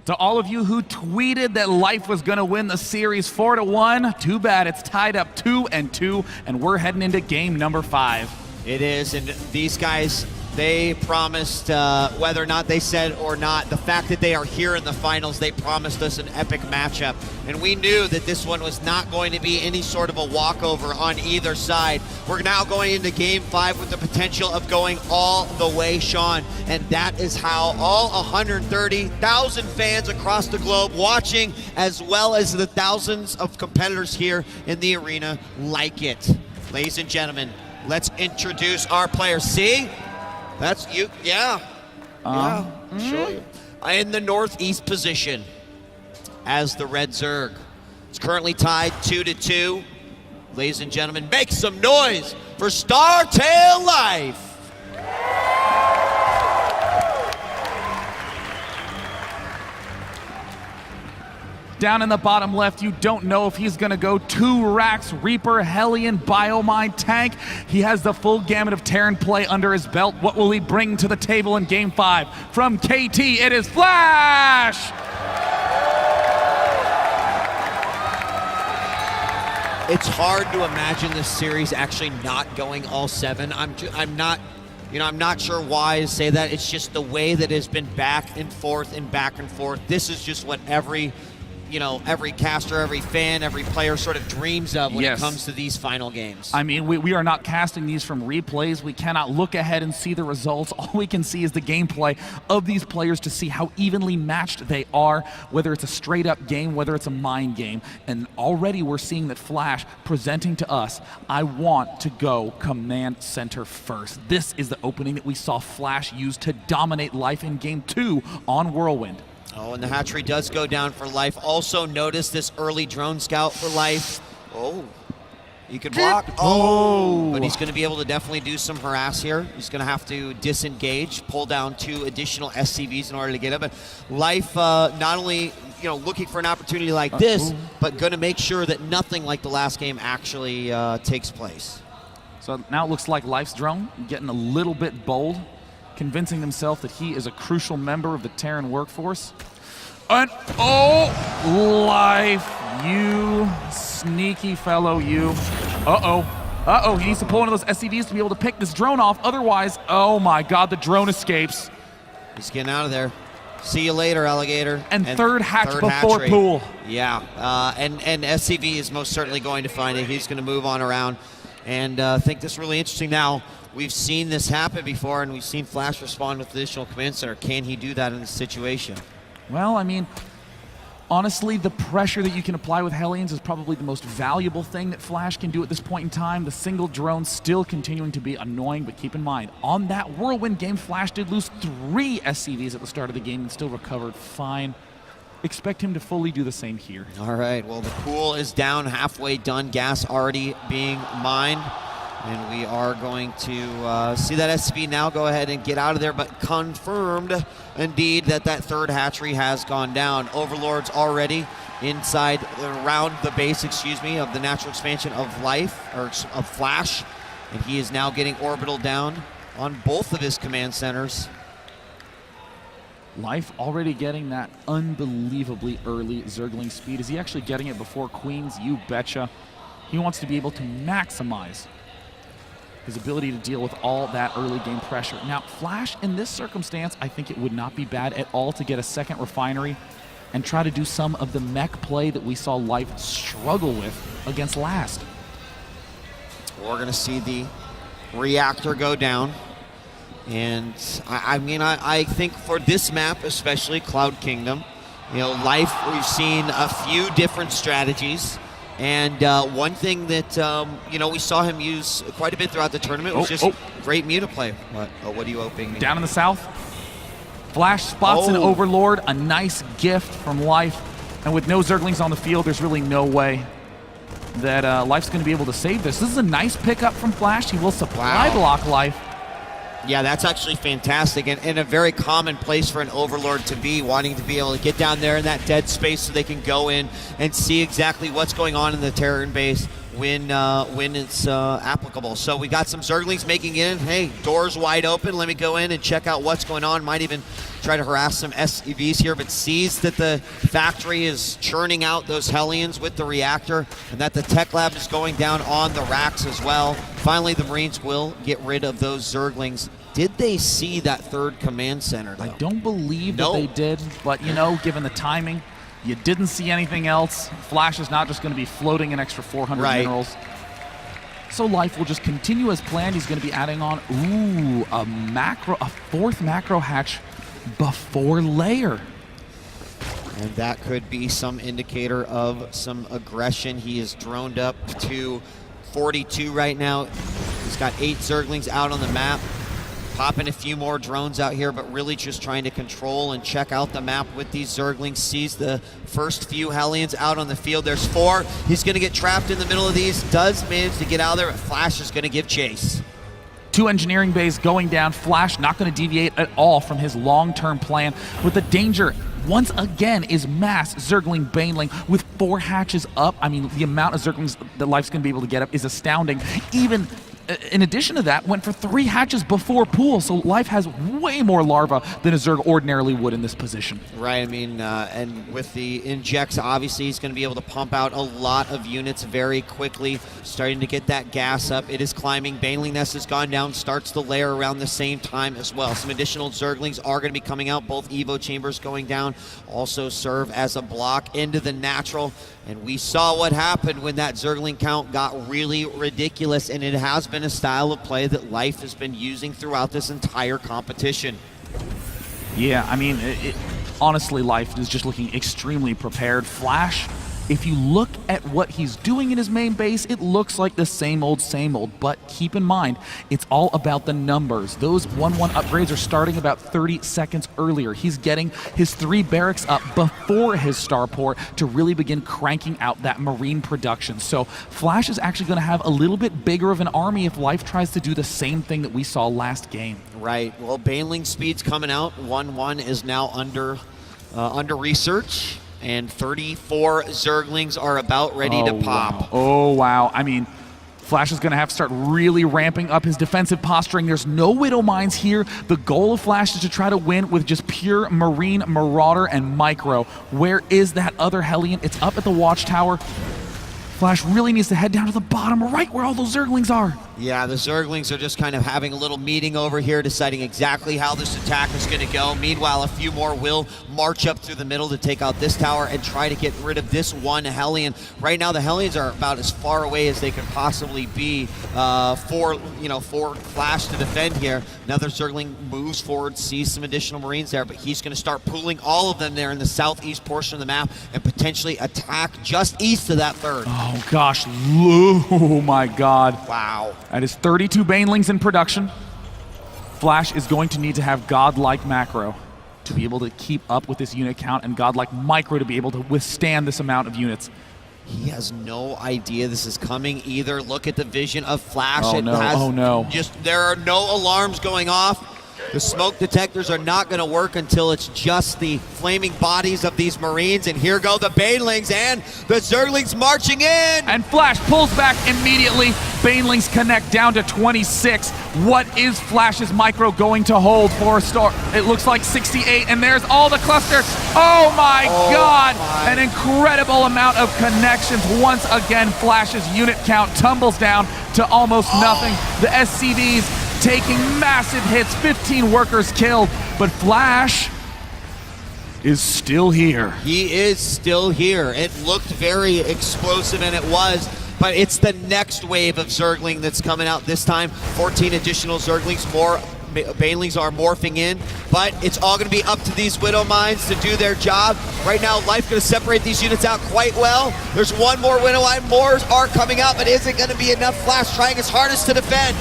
To all of you who tweeted that Life was going to win the series 4-1, too bad it's tied up 2-2, and we're heading into game number 5. It is, and these guys, they promised, whether or not they said or not, the fact that they are here in the finals, they promised us an epic matchup. And we knew that this one was not going to be any sort of a walkover on either side. We're now going into game 5 with the potential of going all the way, Sean. And that is how all 130,000 fans across the globe watching, as well as the thousands of competitors here in the arena, like it. Ladies and gentlemen, let's introduce our players. See? That's you, yeah. Show you. In the northeast position as the Red Zerg. It's currently tied 2-2. Ladies and gentlemen, make some noise for StarTale Life. Down in the bottom left, you don't know if he's going to go 2 racks, Reaper, Hellion, Biomine, Tank. He has the full gamut of Terran play under his belt. What will he bring to the table in Game 5? From KT, it is Flash! It's hard to imagine this series actually not going all 7. I'm not sure why to say that. It's just the way that it's been back and forth and back and forth. This is just what every caster, every fan, every player sort of dreams of when it comes to these final games. I mean, we are not casting these from replays. We cannot look ahead and see the results. All we can see is the gameplay of these players to see how evenly matched they are, whether it's a straight-up game, whether it's a mind game. And already we're seeing that Flash presenting to us, I want to go command center first. This is the opening that we saw Flash use to dominate Life in Game 2 on Whirlwind. Oh, and the hatchery does go down for Life. Also notice this early drone scout for Life. Oh, he could block. Oh, but he's going to be able to definitely do some harass here. He's going to have to disengage, pull down 2 additional SCVs in order to get it. But Life not only looking for an opportunity like this, but going to make sure that nothing like the last game actually takes place. So now it looks like Life's drone getting a little bit bold, convincing himself that he is a crucial member of the Terran workforce. And Life, you sneaky fellow, you. He needs to pull one of those SCVs to be able to pick this drone off. Otherwise, oh my God, the drone escapes. He's getting out of there. See you later, alligator. And third hatch before pool. Yeah, and SCV is most certainly going to find it. He's going to move on around. And I think this is really interesting now. We've seen this happen before, and we've seen Flash respond with additional command center. Can he do that in this situation? Well, I mean, honestly, the pressure that you can apply with Hellions is probably the most valuable thing that Flash can do at this point in time. The single drone still continuing to be annoying, but keep in mind, on that Whirlwind game, Flash did lose 3 SCVs at the start of the game and still recovered fine. Expect him to fully do the same here. All right, well, the pool is down, halfway done, gas already being mined. And we are going to see that SCV now go ahead and get out of there, but confirmed indeed that third hatchery has gone down. Overlord's already inside, around the base, of the natural expansion of Life, or of Flash. And he is now getting orbital down on both of his command centers. Life already getting that unbelievably early Zergling speed. Is he actually getting it before Queens? You betcha. He wants to be able to maximize his ability to deal with all that early game pressure. Now, Flash, in this circumstance, I think it would not be bad at all to get a second refinery and try to do some of the mech play that we saw Life struggle with against last. We're going to see the reactor go down. And I think for this map, especially Cloud Kingdom, Life, we've seen a few different strategies. And one thing that, we saw him use quite a bit throughout the tournament was just great Muta play. What are you hoping? Down in the south, Flash spots an Overlord, a nice gift from Life. And with no Zerglings on the field, there's really no way that Life's going to be able to save this. This is a nice pickup from Flash. He will supply block Life. Yeah, that's actually fantastic, and a very common place for an Overlord to be, wanting to be able to get down there in that dead space so they can go in and see exactly what's going on in the Terran base, when it's applicable. So we got some Zerglings making it in. Hey, doors wide open. Let me go in and check out what's going on. Might even try to harass some SCVs here, but sees that the factory is churning out those Hellions with the reactor and that the tech lab is going down on the racks as well. Finally, the Marines will get rid of those Zerglings. Did they see that third command center, though? I don't believe that they did, but you know, given the timing, you didn't see anything else. Flash is not just going to be floating an extra 400 minerals. So Life will just continue as planned. He's going to be adding on, a fourth macro hatch before layer. And that could be some indicator of some aggression. He is droned up to 42 right now. He's got 8 Zerglings out on the map. Popping a few more drones out here, but really just trying to control and check out the map with these Zerglings. Sees the first few Hellions out on the field. There's 4. He's going to get trapped in the middle of these. Does manage to get out of there, but Flash is going to give chase. 2 engineering bays going down. Flash not going to deviate at all from his long-term plan, with the danger once again is mass Zergling Baneling with 4 hatches up. I mean, the amount of Zerglings that Life's going to be able to get up is astounding. Even in addition to that, went for 3 hatches before pool, so Life has way more larva than a Zerg ordinarily would in this position. Right, I mean, and with the injects, obviously he's going to be able to pump out a lot of units very quickly, starting to get that gas up. It is climbing. Baneling Nest has gone down, starts the lair around the same time as well. Some additional Zerglings are going to be coming out, both Evo chambers going down, also serve as a block into the natural. And we saw what happened when that Zergling count got really ridiculous, and it has been a style of play that Life has been using throughout this entire competition. Yeah, I mean, honestly, Life is just looking extremely prepared. Flash, if you look at what he's doing in his main base, it looks like the same old, but keep in mind, it's all about the numbers. Those 1-1 upgrades are starting about 30 seconds earlier. He's getting his 3 barracks up before his starport to really begin cranking out that Marine production. So Flash is actually going to have a little bit bigger of an army if Life tries to do the same thing that we saw last game. Right. Well, Baneling speed's coming out. 1-1 is now under research. And 34 Zerglings are about ready to pop. Wow. Oh, wow. I mean, Flash is going to have to start really ramping up his defensive posturing. There's no Widow Mines here. The goal of Flash is to try to win with just pure Marine, Marauder, and Micro. Where is that other Hellion? It's up at the Watchtower. Flash really needs to head down to the bottom right where all those Zerglings are. Yeah, the Zerglings are just kind of having a little meeting over here, deciding exactly how this attack is going to go. Meanwhile, a few more will march up through the middle to take out this tower and try to get rid of this one Hellion. Right now, the Hellions are about as far away as they could possibly be for Flash to defend here. Another Zergling moves forward, sees some additional Marines there, but he's going to start pooling all of them there in the southeast portion of the map and potentially attack just east of that third. Oh, gosh. Oh, my God. Wow. That is 32 Banelings in production. Flash is going to need to have godlike macro to be able to keep up with this unit count, and godlike micro to be able to withstand this amount of units. He has no idea this is coming either. Look at the vision of Flash. Oh, no. There are no alarms going off. The smoke detectors are not going to work until it's just the flaming bodies of these Marines. And here go the Banelings and the Zerglings marching in. And Flash pulls back immediately. Banelings connect down to 26. What is Flash's micro going to hold for a start? It looks like 68, and there's all the clusters. Oh my God! An incredible amount of connections. Once again, Flash's unit count tumbles down to almost nothing. The SCVs taking massive hits, 15 workers killed, but Flash is still here. He is still here. It looked very explosive, and it was, but it's the next wave of Zergling that's coming out this time. 14 additional Zerglings, more Banelings are morphing in, but it's all going to be up to these Widow Mines to do their job. Right now, Life going to separate these units out quite well. There's one more Widow Mine, more are coming out, but is it going to be enough? Flash trying his hardest to defend.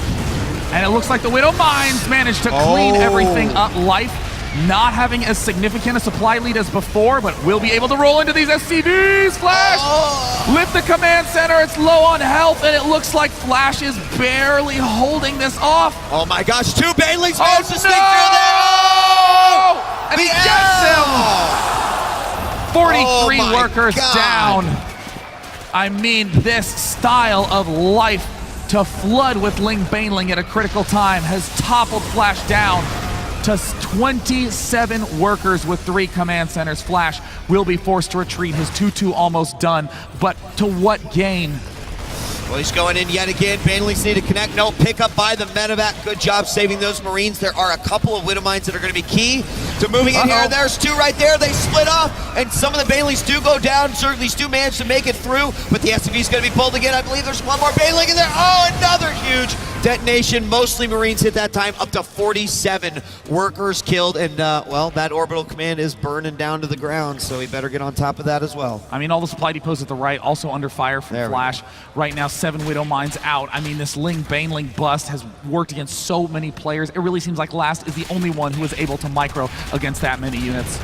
And it looks like the Widow Mines managed to clean everything up. Life not having as significant a supply lead as before, but will be able to roll into these SCVs. Flash! Lift the command center. It's low on health, and it looks like Flash is barely holding this off. Oh my gosh, 2 Banelings managed to sneak through there! And he gets him! 43 workers down. I mean, this style of life to flood with Ling Baneling at a critical time has toppled Flash down to 27 workers with 3 command centers. Flash will be forced to retreat. His 2-2 almost done, but to what gain? Well, he's going in yet again. Banelings need to connect. No pickup by the medevac. Good job saving those Marines. There are a couple of Widow Mines that are going to be key to moving in here. There's 2 right there. They split off, and some of the Banelings do go down. Certainly do manage to make it through, but the SCV is going to be pulled again. I believe there's one more Baneling in there. Oh, another huge detonation. Mostly Marines hit that time. Up to 47 workers killed, and well, that orbital command is burning down to the ground, so we better get on top of that as well. I mean, all the supply depots at the right also under fire from Flash. Right now, 7 Widow Mines out. I mean, this Ling Baneling bust has worked against so many players. It really seems like Last is the only one who is able to micro against that many units.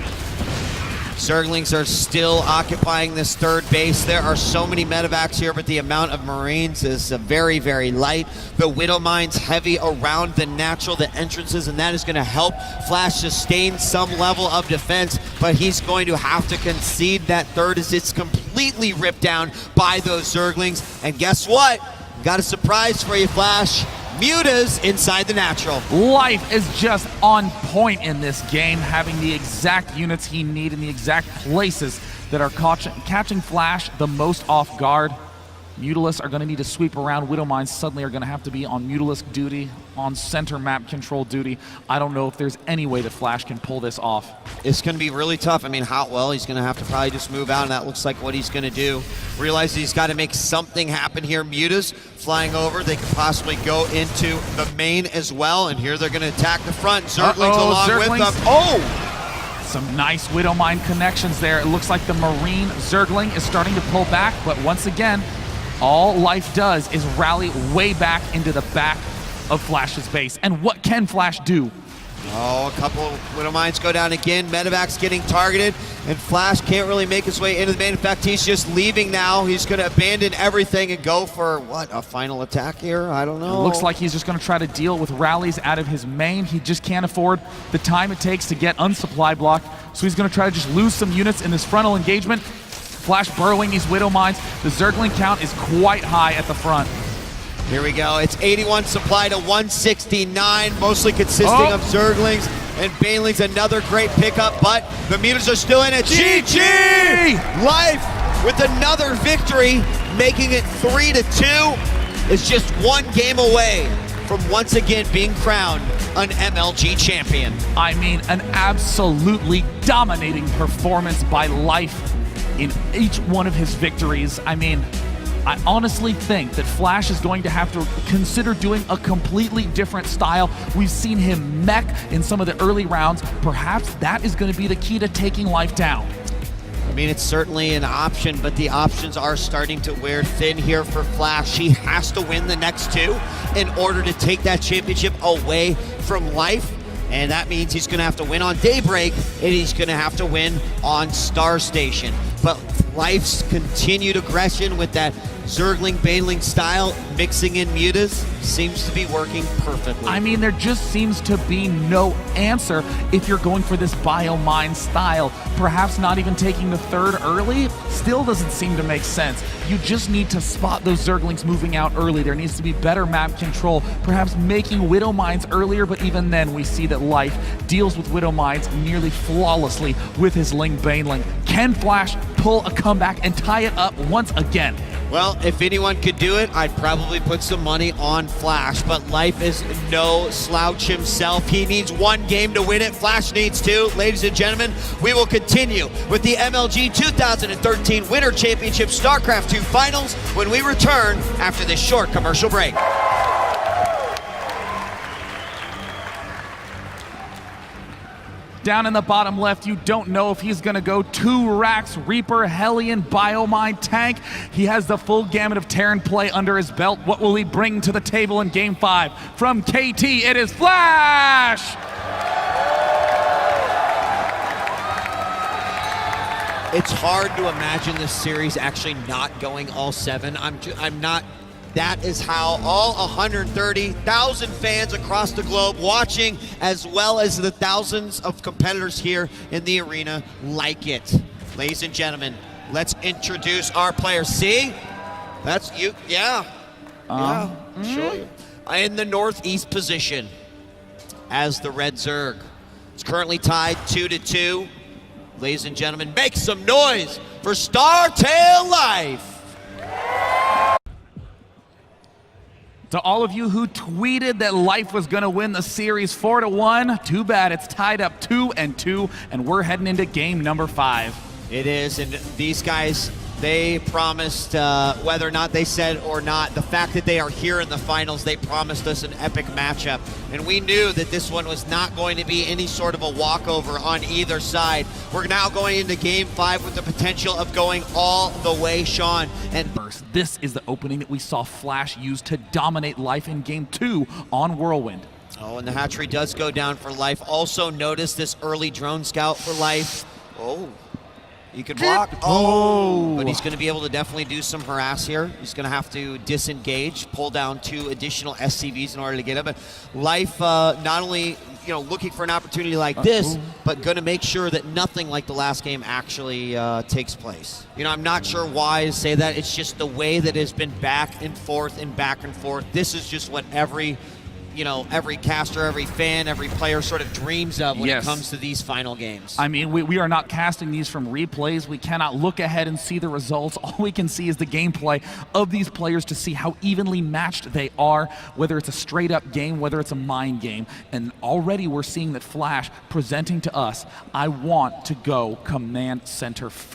Zerglings are still occupying this 3rd base. There are so many medevacs here, but the amount of Marines is very, very light. The Widow Mines heavy around the natural, the entrances, and that is going to help Flash sustain some level of defense, but he's going to have to concede that 3rd as it's completely ripped down by those Zerglings. And guess what? Got a surprise for you, Flash. Mutas inside the natural. Life is just on point in this game, having the exact units he needs in the exact places that are catching Flash the most off guard. Mutalisks are going to need to sweep around. Widow Mines suddenly are going to have to be on Mutalisk duty, on center map control duty. I don't know if there's any way that Flash can pull this off. It's going to be really tough. I mean, well, he's going to have to probably just move out, and that looks like what he's going to do. Realize he's got to make something happen here. Mutas flying over. They could possibly go into the main as well, and here they're going to attack the front. Zerglings along with them. Oh! Some nice Widow Mine connections there. It looks like the Marine Zergling is starting to pull back, but once again, all Life does is rally way back into the back of Flash's base. And what can Flash do? Oh, a couple of Widow Mines go down again. Medevac's getting targeted, and Flash can't really make his way into the main. In fact, he's just leaving now. He's going to abandon everything and go for, what, a final attack here? I don't know. It looks like he's just going to try to deal with rallies out of his main. He just can't afford the time it takes to get unsupply blocked, so he's going to try to just lose some units in this frontal engagement. Flash burrowing these Widow Mines. The Zergling count is quite high at the front. Here we go. It's 81 supply to 169, mostly consisting of Zerglings and Banelings. Another great pickup, but the Mutas are still in it. GG! Life with another victory, making it 3-2. Is just 1 game away from once again being crowned an MLG champion. I mean, an absolutely dominating performance by Life in each one of his victories. I mean, I honestly think that Flash is going to have to consider doing a completely different style. We've seen him mech in some of the early rounds. Perhaps that is going to be the key to taking Life down. I mean, it's certainly an option, but the options are starting to wear thin here for Flash. He has to win the next 2 in order to take that championship away from Life. And that means he's going to have to win on Daybreak, and he's going to have to win on Star Station. But Life's continued aggression with that Zergling Baneling style, mixing in Mutas, seems to be working perfectly. I mean, there just seems to be no answer if you're going for this Biomine style. Perhaps not even taking the 3rd early still doesn't seem to make sense. You just need to spot those Zerglings moving out early. There needs to be better map control, perhaps making Widow Mines earlier, but even then we see that Life deals with Widow Mines nearly flawlessly with his Ling Baneling. Can Flash pull a comeback and tie it up once again? Well, if anyone could do it, I'd probably put some money on Flash, but Life is no slouch himself. He needs 1 game to win it. Flash needs 2. Ladies and gentlemen, we will continue with the MLG 2013 Winter Championship StarCraft 2 Finals when we return after this short commercial break. Down in the bottom left, you don't know if he's going to go 2 racks, Reaper, Hellion, Biomine, Tank. He has the full gamut of Terran play under his belt. What will he bring to the table in Game 5? From KT, it is Flash! It's hard to imagine this series actually not going all 7. I'm not. That is how all 130,000 fans across the globe watching, as well as the thousands of competitors here in the arena, like it. Ladies and gentlemen, let's introduce our players. See? That's you. Yeah. Show you. In the northeast position as the Red Zerg. It's currently tied 2-2. Ladies and gentlemen, make some noise for StarTale Life. To all of you who tweeted that Life was going to win the series 4-1, too bad. It's tied up 2-2, and we're heading into game number 5. It is, and these guys, they promised, whether or not they said or not, the fact that they are here in the finals, they promised us an epic matchup. And we knew that this one was not going to be any sort of a walkover on either side. We're now going into game 5 with the potential of going all the way, Sean. And this is the opening that we saw Flash use to dominate Life in game 2 on Whirlwind. Oh, and the hatchery does go down for Life. Also notice this early drone scout for Life. Oh. He could block. Oh, but he's going to be able to definitely do some harass here. He's going to have to disengage, pull down 2 additional SCVs in order to get him. But Life not only looking for an opportunity like this, but going to make sure that nothing like the last game actually takes place. I'm not sure why to say that. It's just the way that it's been back and forth and back and forth. This is just what every caster, every fan, every player sort of dreams of when it comes to these final games. I mean, we are not casting these from replays. We cannot look ahead and see the results. All we can see is the gameplay of these players to see how evenly matched they are, whether it's a straight-up game, whether it's a mind game. And already we're seeing that Flash presenting to us, I want to go command center first.